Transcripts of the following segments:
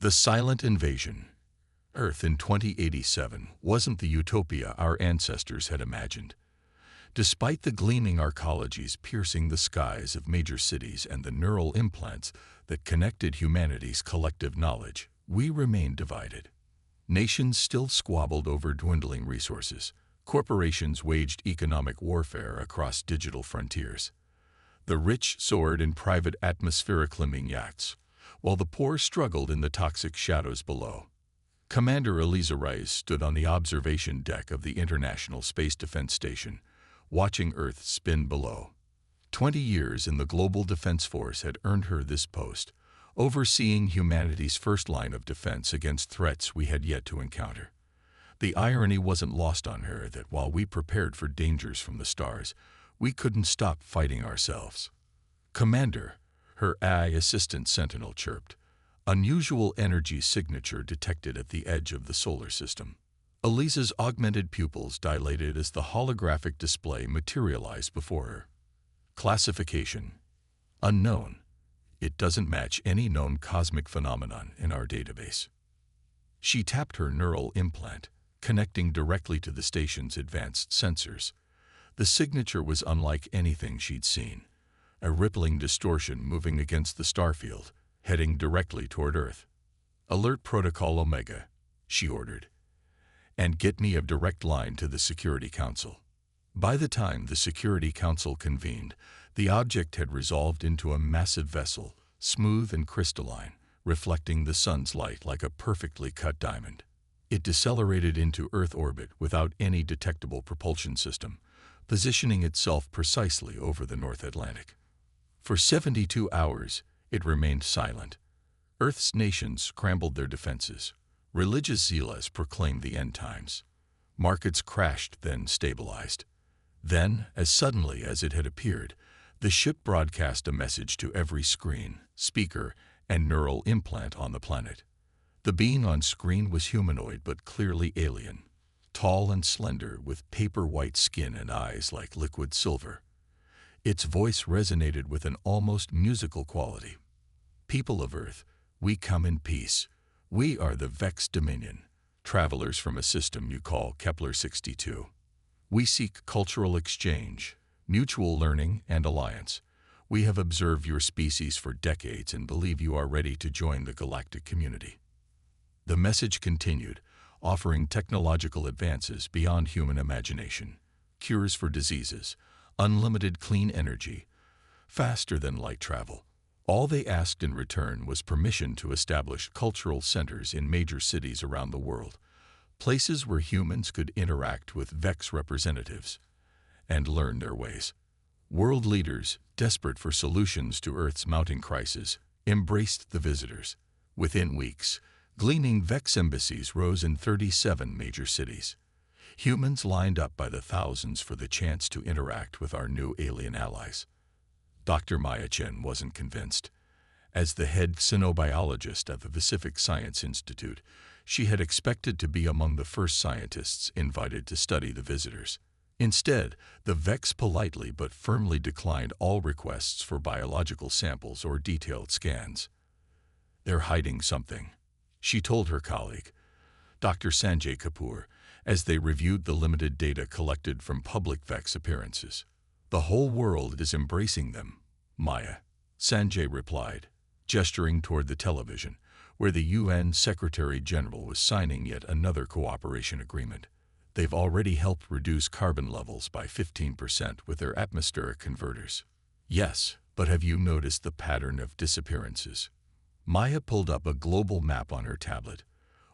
The Silent Invasion. Earth in 2087 wasn't the utopia our ancestors had imagined. Despite the gleaming arcologies piercing the skies of major cities and the neural implants that connected humanity's collective knowledge, we remained divided. Nations still squabbled over dwindling resources. Corporations waged economic warfare across digital frontiers. The rich soared in private atmospheric-climbing yachts, while the poor struggled in the toxic shadows below. Commander Eliza Rice stood on the observation deck of the International Space Defense Station, watching Earth spin below. 20 years in the Global Defense Force had earned her this post, overseeing humanity's first line of defense against threats we had yet to encounter. The irony wasn't lost on her that while we prepared for dangers from the stars, we couldn't stop fighting ourselves. "Commander," her AI assistant Sentinel chirped, unusual energy signature detected at the edge of the solar system. Eliza's augmented pupils dilated as the holographic display materialized before her. Classification: unknown. It doesn't match any known cosmic phenomenon in our database. She tapped her neural implant, connecting directly to the station's advanced sensors. The signature was unlike anything she'd seen, a rippling distortion moving against the starfield, heading directly toward Earth. "Alert Protocol Omega," she ordered, "and get me a direct line to the Security Council." By the time the Security Council convened, the object had resolved into a massive vessel, smooth and crystalline, reflecting the sun's light like a perfectly cut diamond. It decelerated into Earth orbit without any detectable propulsion system, positioning itself precisely over the North Atlantic. For 72 hours, it remained silent. Earth's nations scrambled their defenses. Religious zealots proclaimed the end times. Markets crashed, then stabilized. Then, as suddenly as it had appeared, the ship broadcast a message to every screen, speaker, and neural implant on the planet. The being on screen was humanoid but clearly alien, tall and slender with paper-white skin and eyes like liquid silver. Its voice resonated with an almost musical quality. "People of Earth, we come in peace. We are the Vex Dominion, travelers from a system you call Kepler-62. We seek cultural exchange, mutual learning, and alliance. We have observed your species for decades and believe you are ready to join the galactic community." The message continued, offering technological advances beyond human imagination, cures for diseases, unlimited clean energy, faster than light travel. All they asked in return was permission to establish cultural centers in major cities around the world, places where humans could interact with Vex representatives and learn their ways. World leaders, desperate for solutions to Earth's mounting crisis, embraced the visitors. Within weeks, gleaming Vex embassies rose in 37 major cities. Humans lined up by the thousands for the chance to interact with our new alien allies. Dr. Maya Chen wasn't convinced. As the head xenobiologist at the Pacific Science Institute, she had expected to be among the first scientists invited to study the visitors. Instead, the Vex politely but firmly declined all requests for biological samples or detailed scans. "They're hiding something," she told her colleague, Dr. Sanjay Kapoor, as they reviewed the limited data collected from public Vex appearances. "The whole world is embracing them, Maya," Sanjay replied, gesturing toward the television, where the UN Secretary-General was signing yet another cooperation agreement. "They've already helped reduce carbon levels by 15% with their atmospheric converters." "Yes, but have you noticed the pattern of disappearances?" Maya pulled up a global map on her tablet.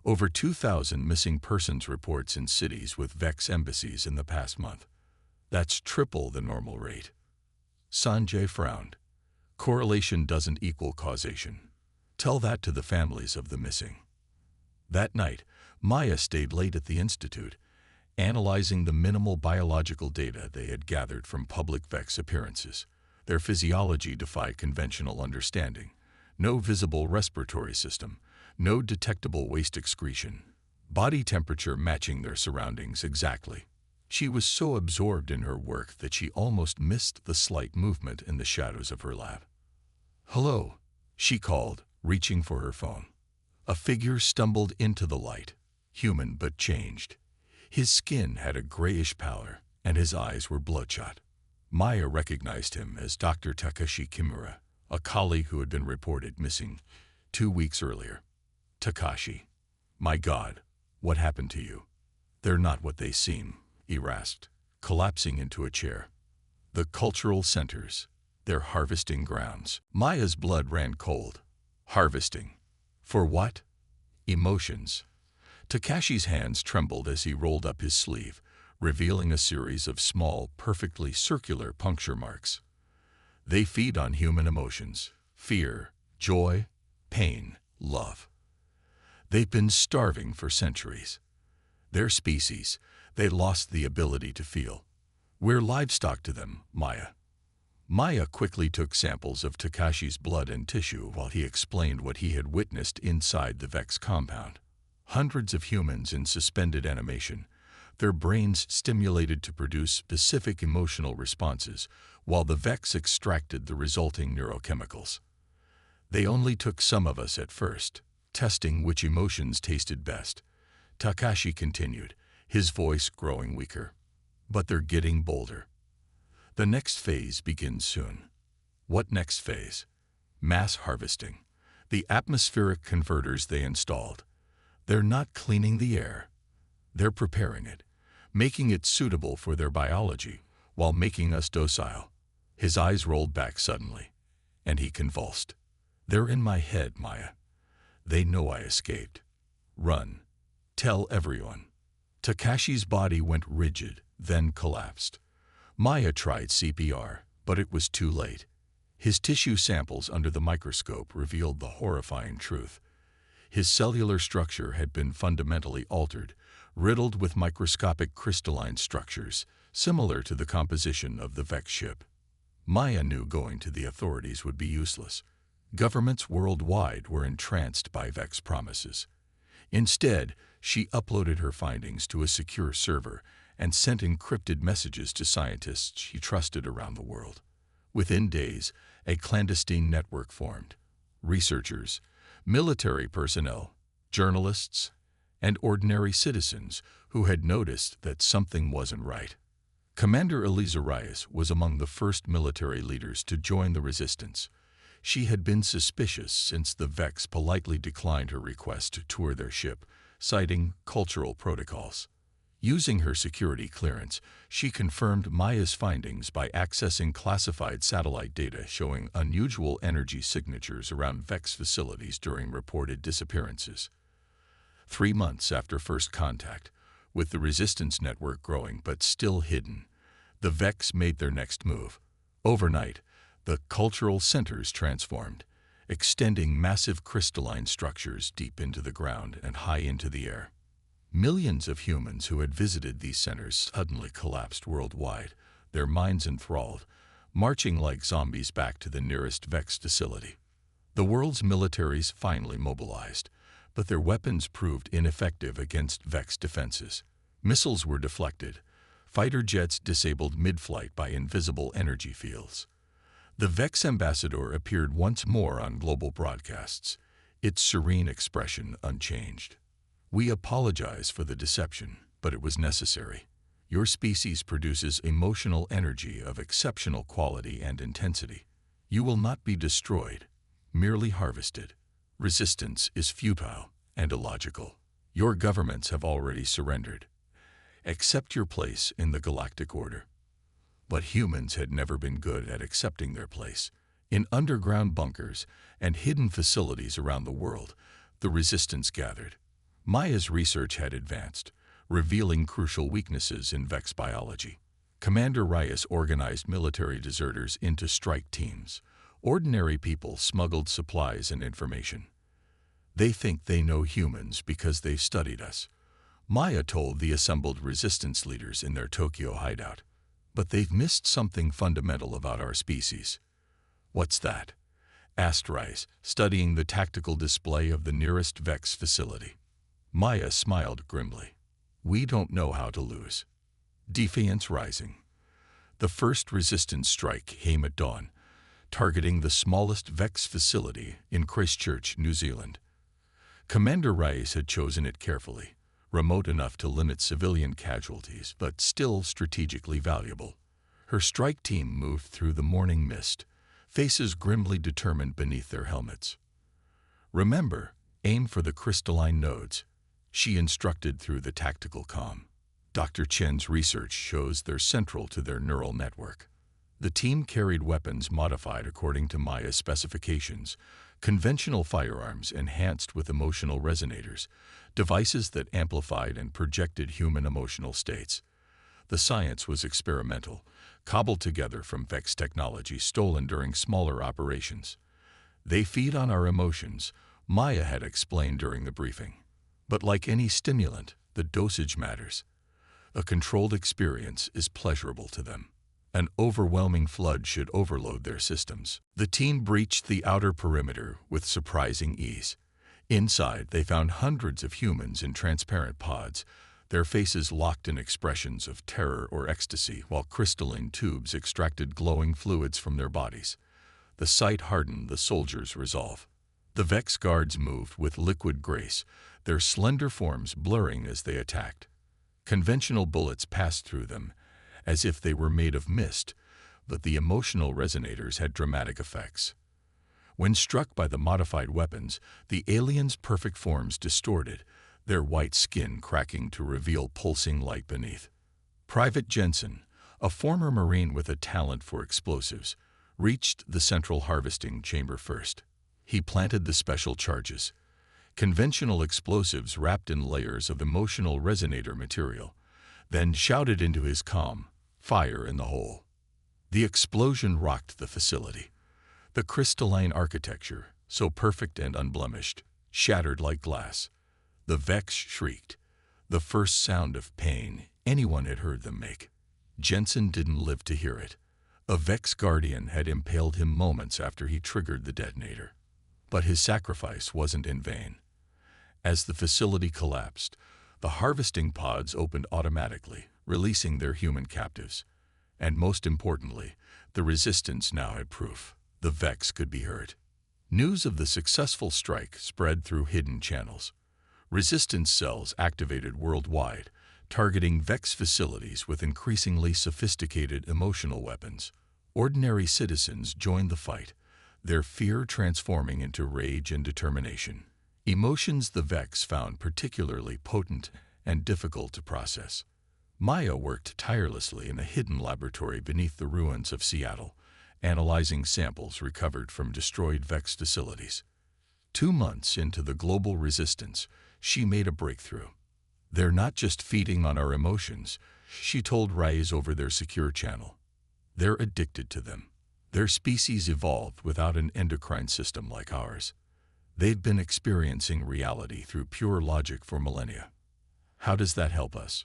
Over 2,000 missing persons reports in cities with Vex embassies in the past month. That's triple the normal rate. Sanjay frowned. "Correlation doesn't equal causation. Tell that to the families of the missing." That night, Maya stayed late at the Institute, analyzing the minimal biological data they had gathered from public Vex appearances. Their physiology defied conventional understanding. No visible respiratory system, no detectable waste excretion, body temperature matching their surroundings exactly. She was so absorbed in her work that she almost missed the slight movement in the shadows of her lab. "Hello," she called, reaching for her phone. A figure stumbled into the light, human but changed. His skin had a grayish pallor, and his eyes were bloodshot. Maya recognized him as Dr. Takashi Kimura, a colleague who had been reported missing 2 weeks earlier. Takashi, my God, what happened to you? They're not what they seem, he rasped, collapsing into a chair. The cultural centers, they're harvesting grounds. Maya's blood ran cold. Harvesting. For what? Emotions. Takashi's hands trembled as he rolled up his sleeve, revealing a series of small, perfectly circular puncture marks. They feed on human emotions: fear, joy, pain, love. They've been starving for centuries. Their species, they lost the ability to feel. We're livestock to them, Maya. Maya quickly took samples of Takashi's blood and tissue while he explained what he had witnessed inside the Vex compound. Hundreds of humans in suspended animation, their brains stimulated to produce specific emotional responses, while the Vex extracted the resulting neurochemicals. They only took some of us at first, testing which emotions tasted best. Takashi continued, his voice growing weaker. But they're getting bolder. The next phase begins soon. What next phase? Mass harvesting. The atmospheric converters they installed. They're not cleaning the air. They're preparing it, making it suitable for their biology, while making us docile. His eyes rolled back suddenly, and he convulsed. They're in my head, Maya. They know I escaped. Run. Tell everyone. Takashi's body went rigid, then collapsed. Maya tried CPR, but it was too late. His tissue samples under the microscope revealed the horrifying truth. His cellular structure had been fundamentally altered, riddled with microscopic crystalline structures, similar to the composition of the Vex ship. Maya knew going to the authorities would be useless. Governments worldwide were entranced by Vex promises. Instead, she uploaded her findings to a secure server and sent encrypted messages to scientists she trusted around the world. Within days, a clandestine network formed. Researchers, military personnel, journalists, and ordinary citizens who had noticed that something wasn't right. Commander Eliza Reyes was among the first military leaders to join the resistance. She had been suspicious since the Vex politely declined her request to tour their ship, citing cultural protocols. Using her security clearance, she confirmed Maya's findings by accessing classified satellite data showing unusual energy signatures around Vex facilities during reported disappearances. 3 months after first contact, with the resistance network growing but still hidden, the Vex made their next move. Overnight, the cultural centers transformed, extending massive crystalline structures deep into the ground and high into the air. Millions of humans who had visited these centers suddenly collapsed worldwide, their minds enthralled, marching like zombies back to the nearest Vex facility. The world's militaries finally mobilized, but their weapons proved ineffective against Vex defenses. Missiles were deflected, fighter jets disabled mid-flight by invisible energy fields. The Vex ambassador appeared once more on global broadcasts, its serene expression unchanged. We apologize for the deception, but it was necessary. Your species produces emotional energy of exceptional quality and intensity. You will not be destroyed, merely harvested. Resistance is futile and illogical. Your governments have already surrendered. Accept your place in the galactic order. But humans had never been good at accepting their place. In underground bunkers and hidden facilities around the world, the resistance gathered. Maya's research had advanced, revealing crucial weaknesses in Vex biology. Commander Reyes organized military deserters into strike teams. Ordinary people smuggled supplies and information. They think they know humans because they've studied us, Maya told the assembled resistance leaders in their Tokyo hideout. But they've missed something fundamental about our species. What's that? Asked Reyes, studying the tactical display of the nearest Vex facility. Maya smiled grimly. We don't know how to lose. Defiance rising. The first resistance strike came at dawn, targeting the smallest Vex facility in Christchurch, New Zealand. Commander Rice had chosen it carefully, remote enough to limit civilian casualties, but still strategically valuable. Her strike team moved through the morning mist, faces grimly determined beneath their helmets. "Remember, aim for the crystalline nodes," she instructed through the tactical comm. Dr. Chen's research shows they're central to their neural network. The team carried weapons modified according to Maya's specifications, conventional firearms enhanced with emotional resonators, devices that amplified and projected human emotional states. The science was experimental, cobbled together from Vex technology stolen during smaller operations. "They feed on our emotions," Maya had explained during the briefing. "But like any stimulant, the dosage matters. A controlled experience is pleasurable to them. An overwhelming flood should overload their systems." The team breached the outer perimeter with surprising ease. Inside, they found hundreds of humans in transparent pods, their faces locked in expressions of terror or ecstasy, while crystalline tubes extracted glowing fluids from their bodies. The sight hardened the soldiers' resolve. The Vex guards moved with liquid grace, their slender forms blurring as they attacked. Conventional bullets passed through them, as if they were made of mist, but the emotional resonators had dramatic effects. When struck by the modified weapons, the aliens' perfect forms distorted, their white skin cracking to reveal pulsing light beneath. Private Jensen, a former Marine with a talent for explosives, reached the central harvesting chamber first. He planted the special charges, conventional explosives wrapped in layers of emotional resonator material, then shouted into his comm, "Fire in the hole." The explosion rocked the facility. The crystalline architecture, so perfect and unblemished, shattered like glass. The Vex shrieked, the first sound of pain anyone had heard them make. Jensen didn't live to hear it. A Vex guardian had impaled him moments after he triggered the detonator. But his sacrifice wasn't in vain. As the facility collapsed, the harvesting pods opened automatically, releasing their human captives. And most importantly, the resistance now had proof. The Vex could be heard. News of the successful strike spread through hidden channels. Resistance cells activated worldwide, targeting Vex facilities with increasingly sophisticated emotional weapons. Ordinary citizens joined the fight, their fear transforming into rage and determination. Emotions the Vex found particularly potent and difficult to process. Maya worked tirelessly in a hidden laboratory beneath the ruins of Seattle, analyzing samples recovered from destroyed Vex facilities. 2 months into the global resistance, she made a breakthrough. "They're not just feeding on our emotions," she told Rise over their secure channel. "They're addicted to them. Their species evolved without an endocrine system like ours. They've been experiencing reality through pure logic for millennia." "How does that help us?"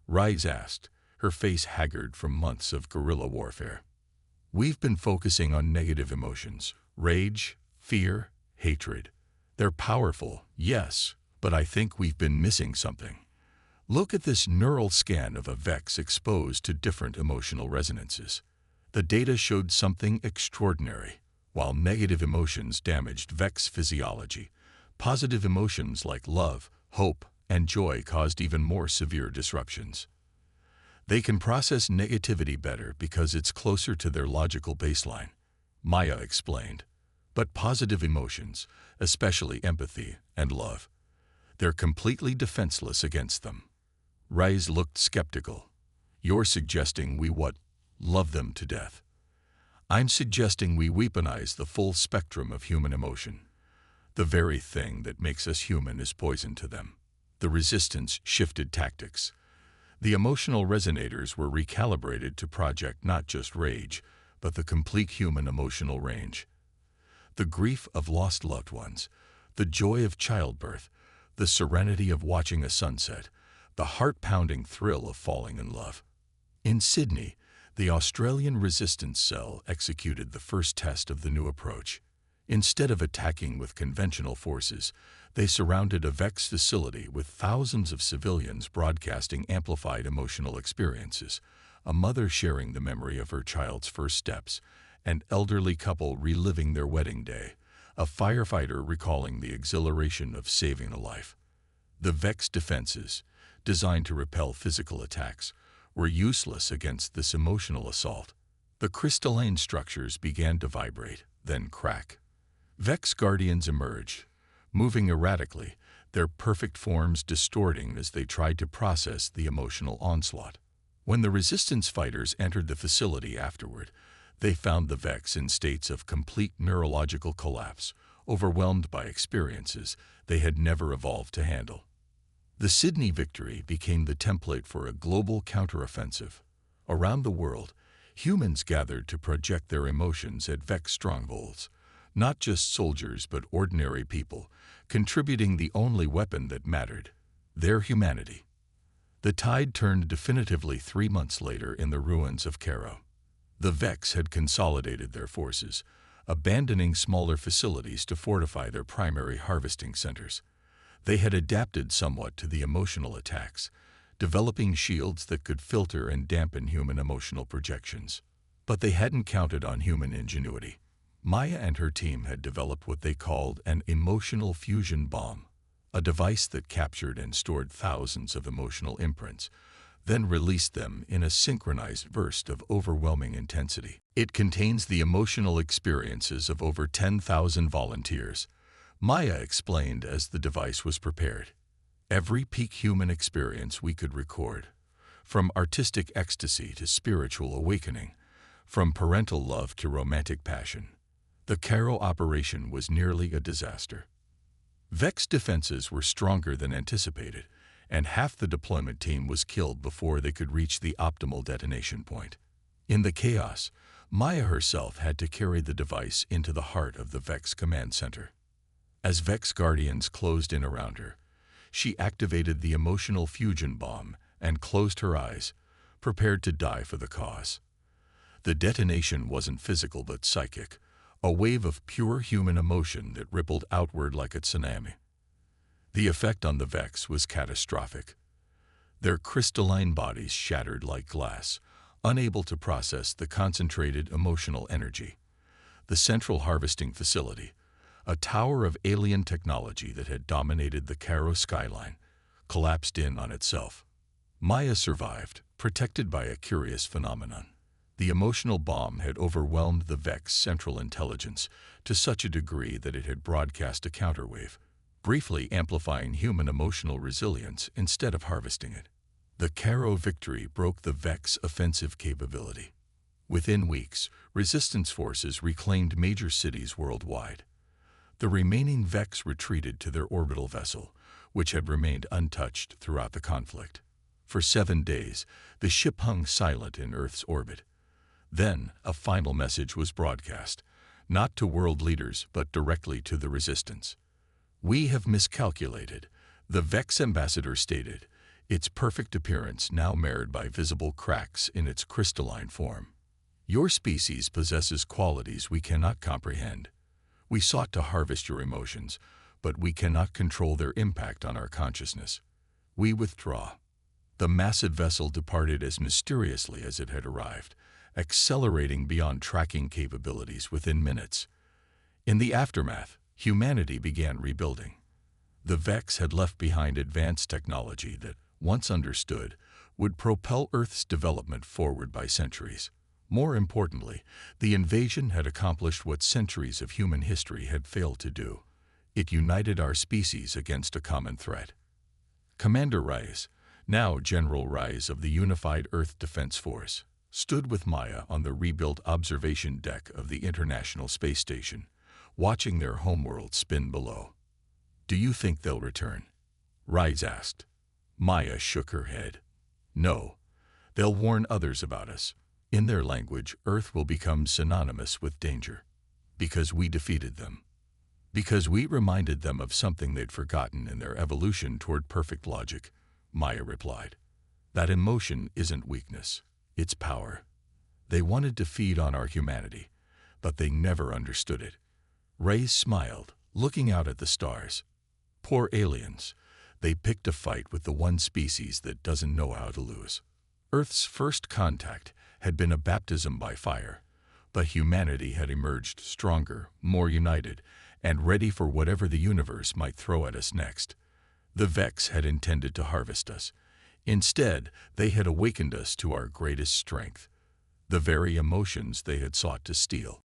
Rise asked, her face haggard from months of guerrilla warfare. "We've been focusing on negative emotions, rage, fear, hatred. They're powerful, yes, but I think we've been missing something. Look at this neural scan of a Vex exposed to different emotional resonances. The data showed something extraordinary. While negative emotions damaged Vex physiology, positive emotions like love, hope, and joy caused even more severe disruptions. They can process negativity better because it's closer to their logical baseline," Maya explained. "But positive emotions, especially empathy and love, they're completely defenseless against them." Rise looked skeptical. "You're suggesting we love them to death?" "I'm suggesting we weaponize the full spectrum of human emotion. The very thing that makes us human is poison to them." The resistance shifted tactics. The emotional resonators were recalibrated to project not just rage, but the complete human emotional range. The grief of lost loved ones, the joy of childbirth, the serenity of watching a sunset, the heart-pounding thrill of falling in love. In Sydney, the Australian resistance cell executed the first test of the new approach. Instead of attacking with conventional forces, they surrounded a Vex facility with thousands of civilians broadcasting amplified emotional experiences, a mother sharing the memory of her child's first steps, an elderly couple reliving their wedding day, a firefighter recalling the exhilaration of saving a life. The Vex defenses, designed to repel physical attacks, were useless against this emotional assault. The crystalline structures began to vibrate, then crack. Vex guardians emerged, moving erratically, their perfect forms distorting as they tried to process the emotional onslaught. When the resistance fighters entered the facility afterward, they found the Vex in states of complete neurological collapse, overwhelmed by experiences they had never evolved to handle. The Sydney victory became the template for a global counteroffensive. Around the world, humans gathered to project their emotions at Vex strongholds, not just soldiers but ordinary people, contributing the only weapon that mattered, their humanity. The tide turned definitively 3 months later in the ruins of Cairo. The Vex had consolidated their forces, abandoning smaller facilities to fortify their primary harvesting centers. They had adapted somewhat to the emotional attacks, developing shields that could filter and dampen human emotional projections. But they hadn't counted on human ingenuity. Maya and her team had developed what they called an emotional fusion bomb, a device that captured and stored thousands of emotional imprints, then released them in a synchronized burst of overwhelming intensity. It contains the emotional experiences of over 10,000 volunteers, Maya explained as the device was prepared. Every peak human experience we could record, from artistic ecstasy to spiritual awakening, from parental love to romantic passion. The Cairo operation was nearly a disaster. Vex defenses were stronger than anticipated, and half the deployment team was killed before they could reach the optimal detonation point. In the chaos, Maya herself had to carry the device into the heart of the Vex command center. As Vex guardians closed in around her, she activated the emotional fusion bomb and closed her eyes, prepared to die for the cause. The detonation wasn't physical but psychic, a wave of pure human emotion that rippled outward like a tsunami. The effect on the Vex was catastrophic. Their crystalline bodies shattered like glass, unable to process the concentrated emotional energy. The central harvesting facility, a tower of alien technology that had dominated the Cairo skyline, collapsed in on itself. Maya survived, protected by a curious phenomenon. The emotional bomb had overwhelmed the Vex central intelligence to such a degree that it had broadcast a counterwave, briefly amplifying human emotional resilience instead of harvesting it. The Cairo victory broke the Vex offensive capability. Within weeks, resistance forces reclaimed major cities worldwide. The remaining Vex retreated to their orbital vessel, which had remained untouched throughout the conflict. For 7 days, the ship hung silent in Earth's orbit. Then, a final message was broadcast, not to world leaders but directly to the resistance. "We have miscalculated," the Vex ambassador stated, its perfect appearance now marred by visible cracks in its crystalline form. "Your species possesses qualities we cannot comprehend. We sought to harvest your emotions, but we cannot control their impact on our consciousness. We withdraw." The massive vessel departed as mysteriously as it had arrived, accelerating beyond tracking capabilities within minutes. In the aftermath, humanity began rebuilding. The Vex had left behind advanced technology that, once understood, would propel Earth's development forward by centuries. More importantly, the invasion had accomplished what centuries of human history had failed to do. It united our species against a common threat. Commander Rice, now General Rice of the Unified Earth Defense Force, stood with Maya on the rebuilt observation deck of the International Space Station, watching their homeworld spin below. "Do you think they'll return?" Rice asked. Maya shook her head. "No. They'll warn others about us. In their language, Earth will become synonymous with danger. Because we defeated them. Because we reminded them of something they'd forgotten in their evolution toward perfect logic," Maya replied. "That emotion isn't weakness, it's power. They wanted to feed on our humanity, but they never understood it." Ray smiled, looking out at the stars. "Poor aliens. They picked a fight with the one species that doesn't know how to lose." Earth's first contact had been a baptism by fire, but humanity had emerged stronger, more united, and ready for whatever the universe might throw at us next. The Vex had intended to harvest us. Instead, they had awakened us to our greatest strength, the very emotions they had sought to steal.